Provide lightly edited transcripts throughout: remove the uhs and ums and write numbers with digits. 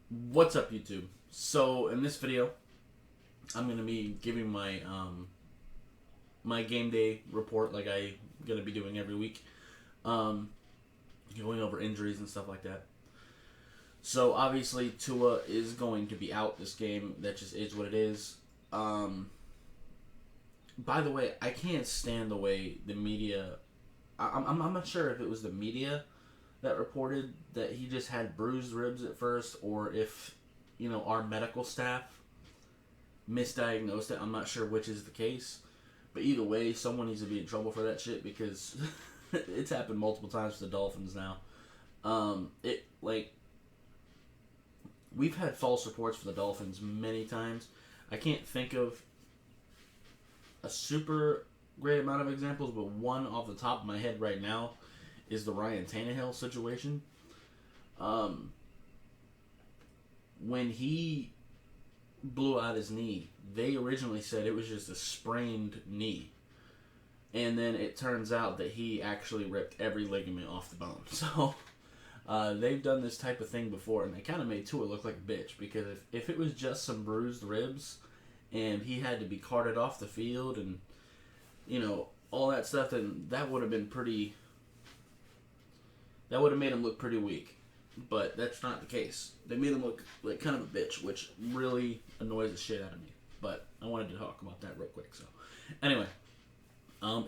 What's up, YouTube? So in this video, I'm gonna be giving my game day report, like I'm gonna be doing every week, um, going over injuries and stuff like that. So obviously Tua is going to be out this game. That just is what it is. Um, by the way, I can't stand the way the media. I'm not sure if it was the media that reported that he just had bruised ribs at first, or if our medical staff misdiagnosed it. I'm not sure which is the case, but either way, someone needs to be in trouble for that shit because it's happened multiple times to the Dolphins now. It like we've had false reports for the Dolphins many times. I can't think of a super great amount of examples, but one off the top of my head right now is the Ryan Tannehill situation. When he blew out his knee, they originally said it was just a sprained knee. And then it turns out that he actually ripped every ligament off the bone. So they've done this type of thing before, and they kind of made Tua look like a bitch, because if it was just some bruised ribs and he had to be carted off the field and, all that stuff, then that would have been pretty... That would have made him look pretty weak. But that's not the case. They made him look like kind of a bitch, which really annoys the shit out of me. But I wanted to talk about that real quick. So, anyway,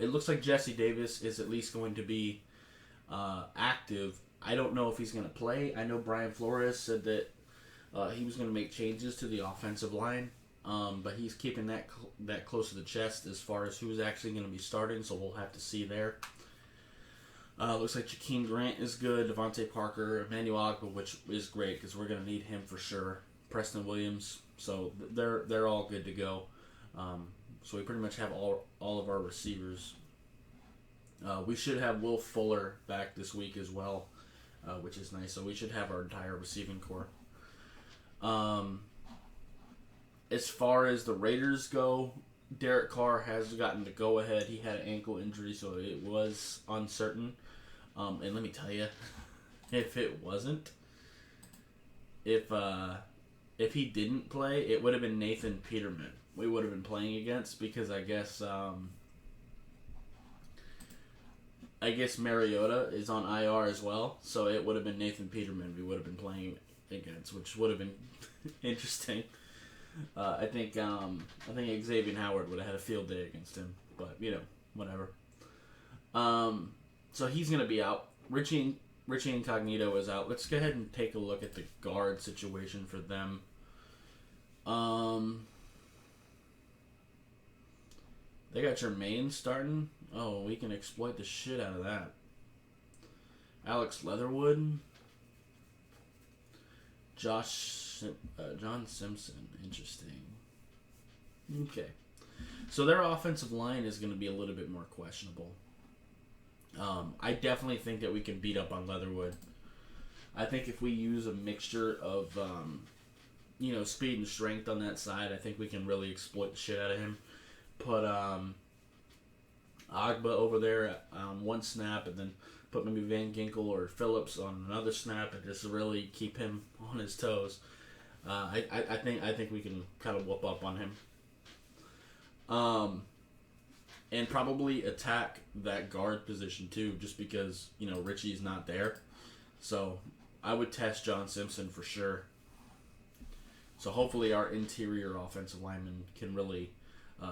it looks like Jesse Davis is at least going to be active. I don't know if he's going to play. I know Brian Flores said that he was going to make changes to the offensive line, but he's keeping that close to the chest as far as who's actually going to be starting. So we'll have to see there. Looks like Jakeem Grant is good. Devontae Parker, Emmanuel Ogbah, which is great because we're going to need him for sure. Preston Williams. So they're all good to go. So we pretty much have all of our receivers. We should have Will Fuller back this week as well, which is nice. So we should have our entire receiving core. As far as the Raiders go, Derek Carr has gotten the go-ahead. He had an ankle injury, so it was uncertain. And let me tell you, if it wasn't, if he didn't play, it would have been Nathan Peterman we would have been playing against, because I guess Mariota is on IR as well, so it would have been Nathan Peterman we would have been playing against, which would have been interesting. I think Xavier Howard would have had a field day against him, but whatever. So he's gonna be out. Richie Incognito is out. Let's go ahead and take a look at the guard situation for them. They got Jermaine starting. Oh, we can exploit the shit out of that. Alex Leatherwood. John Simpson. Interesting. Okay. So their offensive line is going to be a little bit more questionable. I definitely think that we can beat up on Leatherwood. I think if we use a mixture of, speed and strength on that side, I think we can really exploit the shit out of him. Put Ogbah over there on one snap, and then put maybe Van Ginkel or Phillips on another snap, and just really keep him on his toes. I think we can kind of whoop up on him. And probably attack that guard position too, just because Richie's not there. So I would test John Simpson for sure. So hopefully our interior offensive linemen can really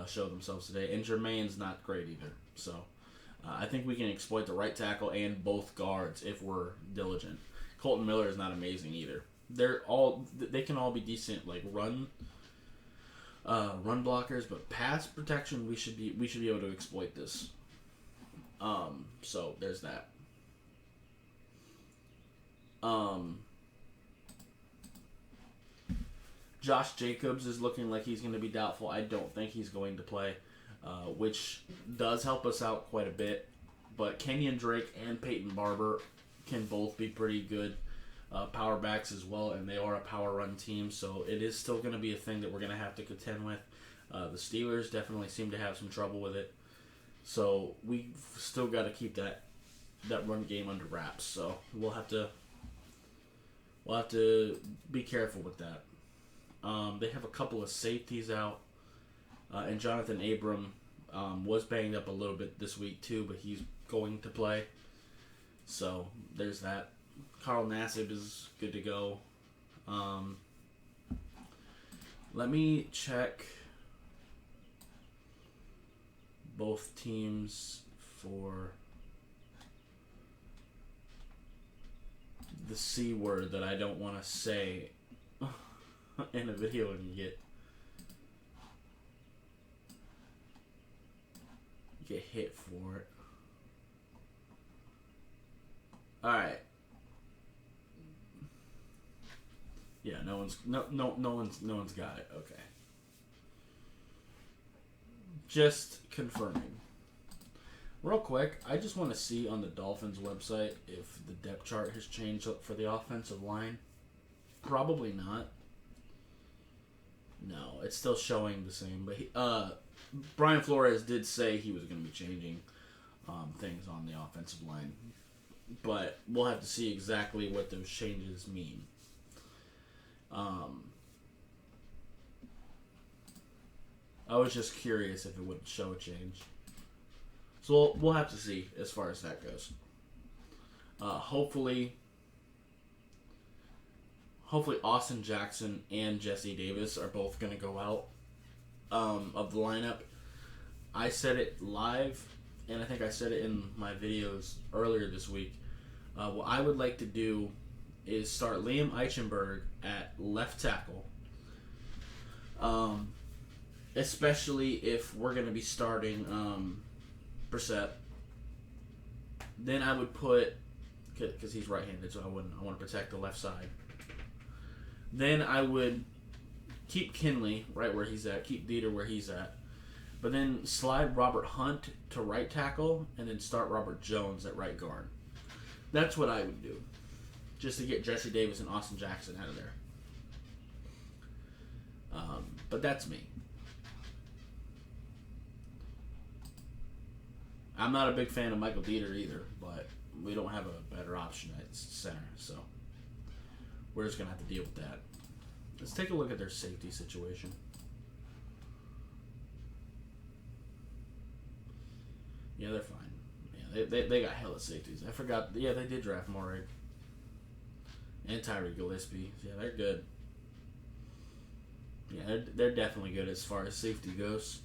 show themselves today. And Jermaine's not great either. So I think we can exploit the right tackle and both guards if we're diligent. Colton Miller is not amazing either. They can all be decent, like run blockers, but pass protection we should be able to exploit this. So there's that. Josh Jacobs is looking like he's going to be doubtful. I don't think he's going to play, which does help us out quite a bit. But Kenyon Drake and Peyton Barber can both be pretty good power backs as well, and they are a power run team, so it is still going to be a thing that we're going to have to contend with. The Steelers definitely seem to have some trouble with it, so we've still got to keep that run game under wraps. So we'll have to we'll have to be careful with that. They have a couple of safeties out, and Jonathan Abram was banged up a little bit this week too, but he's going to play. So there's that. Carl Nassib is good to go. Let me check both teams for the C word that I don't want to say in a video and get hit for it. Alright. Yeah, no one's got it. Okay. Just confirming. Real quick, I just want to see on the Dolphins website if the depth chart has changed up for the offensive line. Probably not. No, it's still showing the same. But Brian Flores did say he was going to be changing things on the offensive line. But we'll have to see exactly what those changes mean. I was just curious if it would show a change. So we'll have to see as far as that goes. Hopefully Austin Jackson and Jesse Davis are both going to go out of the lineup. I said it live, and I think I said it in my videos earlier this week. What I would like to do is start Liam Eichenberg at left tackle. Especially if we're going to be starting Brissett. Then I would put, because he's right-handed, so I want to protect the left side. Then I would keep Kinley right where he's at, keep Dieter where he's at, but then slide Robert Hunt to right tackle, and then start Robert Jones at right guard. That's what I would do, just to get Jesse Davis and Austin Jackson out of there. But that's me. I'm not a big fan of Michael Dieter either, but we don't have a better option at center, so we're just going to have to deal with that. Let's take a look at their safety situation. Yeah, they're fine. Yeah, they got hella safeties. I forgot. Yeah, they did draft Morrig. And Tyree Gillespie. Yeah, they're good. Yeah, they're definitely good as far as safety goes.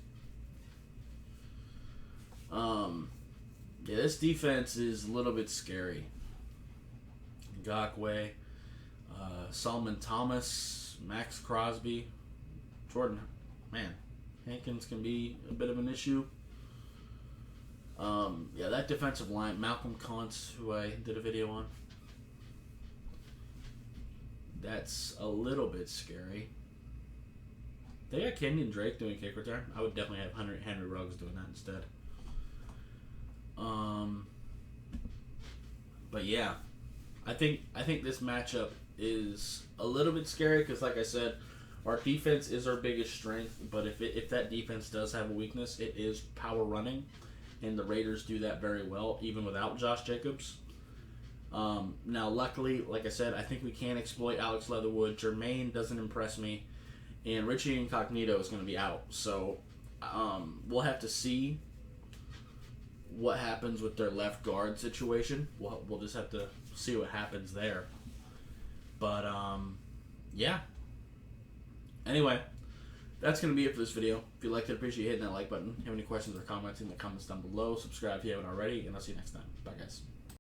Yeah, this defense is a little bit scary. Ngakoue, Solomon Thomas, Max Crosby, Jordan, man, Hankins can be a bit of an issue. Yeah, that defensive line, Malcolm Kuntz, who I did a video on, that's a little bit scary. They got Kenyon Drake doing kick return. I would definitely have Henry Ruggs doing that instead. But yeah, I think this matchup is a little bit scary because, like I said, our defense is our biggest strength. But if that defense does have a weakness, it is power running, and the Raiders do that very well, even without Josh Jacobs. Now, luckily, like I said, I think we can exploit Alex Leatherwood. Jermaine doesn't impress me, and Richie Incognito is going to be out. So we'll have to see what happens with their left guard situation. We'll just have to see what happens there. But, yeah. Anyway, that's going to be it for this video. If you liked it, appreciate hitting that like button. If you have any questions or comments in the comments down below, subscribe if you haven't already, and I'll see you next time. Bye, guys.